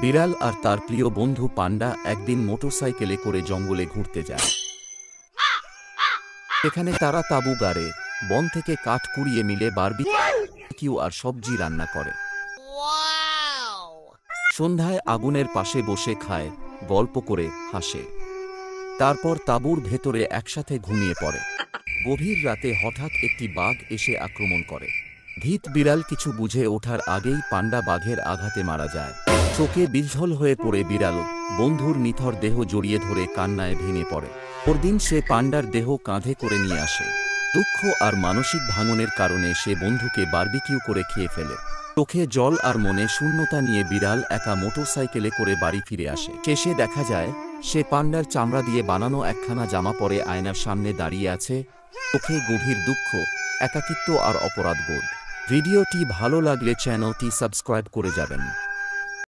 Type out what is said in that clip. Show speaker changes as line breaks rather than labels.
বিড়াল আর তার প্রিয় বন্ধু পান্ডা একদিন মোটরসাইকেলে করে জঙ্গলে ঘুরতে যায়। এখানে তারা তাঁবু গাড়ে, বন থেকে কাঠ কুড়িয়ে মিলে বারবিকিউ আর সবজি রান্না করে। সন্ধ্যায় আগুনের পাশে বসে খায়, গল্প করে, হাসে। তারপর তাঁবুর ভেতরে একসাথে ঘুমিয়ে পড়ে। গভীর রাতে হঠাৎ একটি বাঘ এসে আক্রমণ করে। ভীত বিড়াল কিছু বুঝে ওঠার আগেই পান্ডা বাঘের আঘাতে মারা যায়। শোকে বিহ্বল হয়ে পড়ে বিড়াল বন্ধুর নিথর দেহ জড়িয়ে ধরে কান্নায় ভেঙে পড়ে। পরদিন সে পান্ডার দেহ কাঁধে করে নিয়ে আসে। দুঃখ আর মানসিক ভাঙনের কারণে সে বন্ধুকে বারবিকিউ করে খেয়ে ফেলে। চোখে জল আর মনে শূন্যতা নিয়ে বিড়াল একা মোটরসাইকেলে করে বাড়ি ফিরে আসে। শেষে দেখা যায় সে পান্ডার চামড়া দিয়ে বানানো একখানা জামা পরে আয়নার সামনে দাঁড়িয়ে আছে, চোখে গভীর দুঃখ, একাকিত্ব আর অপরাধবোধ। ভিডিওটি ভালো লাগলে চ্যানেলটি সাবস্ক্রাইব করে যাবেন।